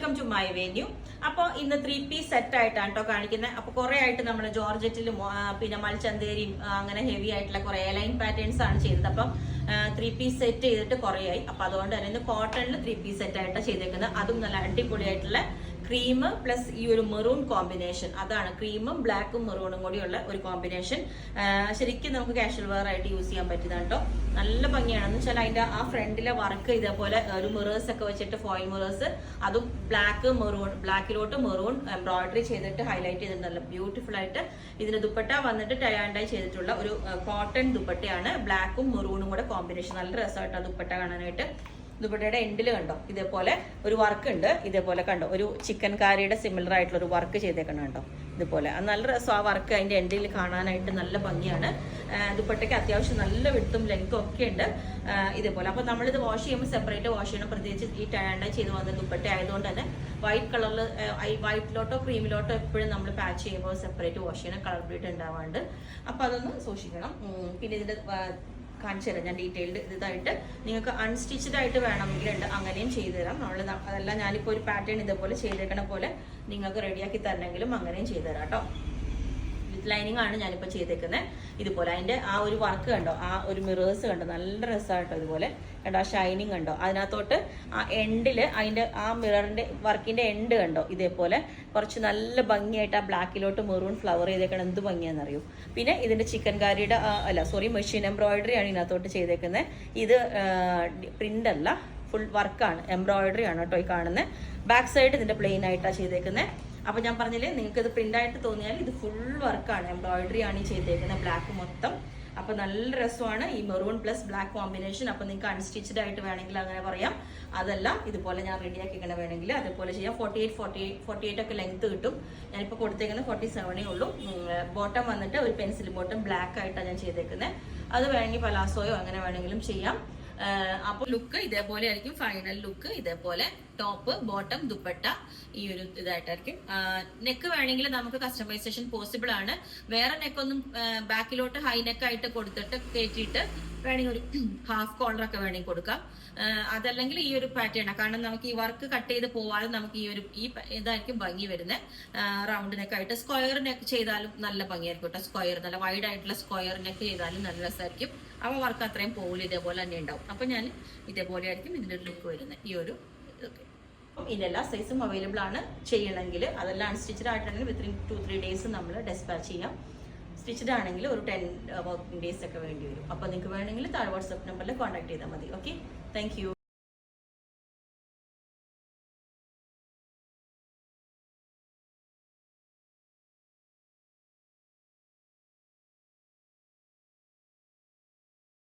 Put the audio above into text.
Welcome to my venue. അപ്പോൾ ഇന്ന് 3 piece set ആയിട്ടാണ് കേട്ടോ കാണിക്കുന്നത്. അപ്പോൾ കുറെ ആയിട്ട് നമ്മൾ ജോർജറ്റിലും പിന്നെ മൽച്ചന്തേരിയും അങ്ങനെ ഹെവി ആയിട്ടുള്ള കുറെ ലൈൻ പാറ്റേൺസ് ആണ് ചെയ്തത്. അപ്പം 3 പീസ് സെറ്റ് ചെയ്തിട്ട് കുറേ ആയി. അപ്പൊ അതുകൊണ്ട് തന്നെ ഇന്ന് കോട്ടണിൽ 3 പീസ് സെറ്റ് ആയിട്ടാണ് ചെയ്തേക്കുന്നത്. അതും നല്ല അടിപൊളിയായിട്ടുള്ള ക്രീം പ്ലസ് ഈ ഒരു മെറൂൺ കോമ്പിനേഷൻ. അതാണ് ക്രീമും ബ്ലാക്കും മെറൂണും കൂടിയുള്ള ഒരു കോമ്പിനേഷൻ. ശരിക്കും നമുക്ക് കാഷ്വൽ വെയർ ആയിട്ട് യൂസ് ചെയ്യാൻ പറ്റിയതാണ് കേട്ടോ. നല്ല ഭംഗിയാണെന്ന് വെച്ചാൽ അതിന്റെ ആ ഫ്രണ്ടിലെ വർക്ക് ഇതേപോലെ ഒരു മിറേഴ്സ് ഒക്കെ വെച്ചിട്ട് ഫോയിൽ മിറേഴ്സ്, അതും ബ്ലാക്കിലോട്ട് മെറൂൺ എംബ്രോയിഡറി ചെയ്തിട്ട് ഹൈലൈറ്റ് ചെയ്തിട്ടുണ്ട്. നല്ല ബ്യൂട്ടിഫുൾ ആയിട്ട് ഇതിന്റെ ദുപ്പട്ട വന്നിട്ട് ടൈ ആൻഡ് ഡൈ ചെയ്തിട്ടുള്ള ഒരു കോട്ടൺ ദുപ്പട്ടയാണ്. ബ്ലാക്കും മെറൂണും കൂടെ കോമ്പിനേഷൻ. നല്ല രസമായിട്ടാണ് ദുപ്പട്ട കാണാനായിട്ട്. ദുപ്പട്ടയുടെ എൻഡിൽ കണ്ടോ ഇതേപോലെ ഒരു വർക്ക് ഉണ്ട്. ഇതേപോലെ കണ്ടോ ഒരു ചിക്കൻ കാരിയുടെ സിമിലർ ആയിട്ടുള്ള ഒരു വർക്ക് ചെയ്തേക്കണം കണ്ടോ ഇതുപോലെ. നല്ല രസം ആ വർക്ക് അതിന്റെ എൻഡിൽ കാണാനായിട്ട് നല്ല ഭംഗിയാണ്. ദുപ്പട്ടയ്ക്ക് അത്യാവശ്യം നല്ല വിട്ടും ലെങ്ത്തും ഒക്കെ ഉണ്ട് ഇതേപോലെ. അപ്പൊ നമ്മളിത് വാഷ് ചെയ്യുമ്പോൾ സെപ്പറേറ്റ് വാഷ് ചെയ്യണം. പ്രത്യേകിച്ച് ഈ ടൈ ചെയ്ത് വന്ന ദുപ്പട്ട ആയതുകൊണ്ട് തന്നെ വൈറ്റ് കളറിൽ വൈറ്റിലോട്ടോ ക്രീമിലോട്ടോ എപ്പോഴും നമ്മൾ പാച്ച് ചെയ്യുമ്പോൾ സെപ്പറേറ്റ് വാഷ് ചെയ്യണം, കളർ ബ്ലീഡ് ഉണ്ടാവാണ്ട്. അപ്പൊ അതൊന്ന് സൂക്ഷിക്കണം. പിന്നെ ഇതിന്റെ കാണിച്ചു തരാം ഞാൻ ഡീറ്റെയിൽഡ് ഇതായിട്ട്. നിങ്ങൾക്ക് അൺസ്റ്റിച്ചഡ് ആയിട്ട് വേണമെങ്കിലുണ്ട്, അങ്ങനെയും ചെയ്തു തരാം. അതെല്ലാം ഞാനിപ്പോൾ ഒരു പാറ്റേൺ ഇതേപോലെ ചെയ്തേക്കണ പോലെ നിങ്ങൾക്ക് റെഡിയാക്കി തരണമെങ്കിലും അങ്ങനെയും ചെയ്തു തരാം കേട്ടോ. വിത്ത് ലൈനിങ് ആണ് ഞാനിപ്പോൾ ചെയ്തേക്കുന്നത്. ഇതുപോലെ അതിൻ്റെ ആ ഒരു വർക്ക് കണ്ടോ, ആ ഒരു മിറേഴ്സ് കണ്ടോ, നല്ല രസമായിട്ടോ ഇതുപോലെ കണ്ടോ. ആ ഷൈനിങ് കണ്ടോ, അതിനകത്തോട്ട് ആ എൻഡിൽ അതിൻ്റെ ആ മിററിൻ്റെ വർക്കിൻ്റെ എൻഡ് കണ്ടോ ഇതേപോലെ കുറച്ച് നല്ല ഭംഗിയായിട്ട് ആ ബ്ലാക്കിലോട്ട് മെറൂൺ ഫ്ലവർ ചെയ്തേക്കണം. എന്ത് ഭംഗിയാണെന്നറിയോ. പിന്നെ ഇതിൻ്റെ ചിക്കൻ കാരിയുടെ മെഷീൻ എംബ്രോയിഡറി ആണ് ഇതിനകത്തോട്ട് ചെയ്തേക്കുന്നത്. ഇത് പ്രിന്റ് അല്ല, ഫുൾ വർക്കാണ്, എംബ്രോയിഡറി ആണ് കേട്ടോ ഈ കാണുന്നത്. ബാക്ക് സൈഡ് ഇതിൻ്റെ പ്ലെയിൻ ആയിട്ടാണ് ചെയ്തേക്കുന്നത്. അപ്പൊ ഞാൻ പറഞ്ഞില്ലേ, നിങ്ങൾക്ക് ഇത് പ്രിന്റ് ആയിട്ട് തോന്നിയാൽ ഇത് ഫുൾ വർക്കാണ്, എംബ്രോയിഡറി ആണ് ഈ ചെയ്തേക്കുന്നത്, ബ്ലാക്ക് മൊത്തം. അപ്പൊ നല്ല രസമാണ് ഈ മെറൂൺ പ്ലസ് ബ്ലാക്ക് കോമ്പിനേഷൻ. അപ്പൊ നിങ്ങൾക്ക് അൺസ്റ്റിച്ചഡ് ആയിട്ട് വേണമെങ്കിൽ അങ്ങനെ പറയാം. അതല്ല ഇതുപോലെ ഞാൻ റെഡിയാക്കിക്കണ വേണമെങ്കിൽ അതേപോലെ ചെയ്യാം. 48 ഒക്കെ ലെങ്ത് കിട്ടും. ഞാനിപ്പോൾ കൊടുത്തേക്കുന്നത് 47 ഉള്ളൂ. ബോട്ടം വന്നിട്ട് ഒരു പെൻസിൽ ബോട്ടം ബ്ലാക്ക് ആയിട്ടാണ് ഞാൻ ചെയ്തേക്കുന്നത്. അത് വേണമെങ്കിൽ പലാസോയോ അങ്ങനെ വേണമെങ്കിലും ചെയ്യാം. അപ്പോൾ ലുക്ക് ഇതേപോലെ ആയിരിക്കും. ഫൈനൽ ലുക്ക് ഇതേപോലെ ടോപ്പ് ബോട്ടം ദുപ്പട്ട ഈ ഒരു ഇതായിട്ടായിരിക്കും. നെക്ക് വേണമെങ്കിൽ നമുക്ക് കസ്റ്റമൈസേഷൻ പോസിബിൾ ആണ്. വേറെ നെക്കൊന്നും ബാക്കിലോട്ട് ഹൈ നെക്ക് ആയിട്ട് കൊടുത്തിട്ട് കയറ്റിയിട്ട് വേണമെങ്കിൽ ഒരു ഹാഫ് കോളർ ഒക്കെ വേണമെങ്കിൽ കൊടുക്കാം. അതല്ലെങ്കിൽ ഈ ഒരു പാറ്റേൺ, കാരണം നമുക്ക് ഈ വർക്ക് കട്ട് ചെയ്ത് പോവാതെ നമുക്ക് ഈ ഇതായിരിക്കും ഭംഗി വരുന്നത്. റൗണ്ട് നെക്ക് ആയിട്ട് സ്ക്വയർ നെക്ക് ചെയ്താലും നല്ല ഭംഗിയായിരിക്കും കേട്ടോ. സ്ക്വയർ നല്ല വൈഡ് ആയിട്ടുള്ള സ്ക്വയർ നെക്ക് ചെയ്താലും നല്ല രസമായിരിക്കും. അപ്പോൾ വർക്ക് അത്രയും പോകില്ല, ഇതേപോലെ തന്നെ ഉണ്ടാവും. അപ്പൊ ഞാൻ ഇതേപോലെ ആയിരിക്കും ഇതിന്റെ ലുക്ക് വരുന്നത്. ഈ ഒരു ഇതൊക്കെ ഇതിന്റെ എല്ലാ സൈസും അവൈലബിൾ ആണ്. ചെയ്യണമെങ്കിൽ അതെല്ലാം അൺസ്റ്റിച്ചഡ് ആയിട്ടാണെങ്കിൽ വിത്തിൻ 2-3 ഡേയ്സ് നമ്മൾ ഡെസ്പാച്ച് ചെയ്യാം. സ്റ്റിച്ചഡ് ആണെങ്കിൽ ഒരു 10 വർക്കിംഗ് ഡേയ്സ് ഒക്കെ വേണ്ടി വരും. അപ്പോൾ നിങ്ങൾക്ക് വേണമെങ്കിൽ താഴെ വാട്സ്ആപ്പ് നമ്പറിൽ കോൺടാക്ട് ചെയ്താൽ മതി. Okay, thank you.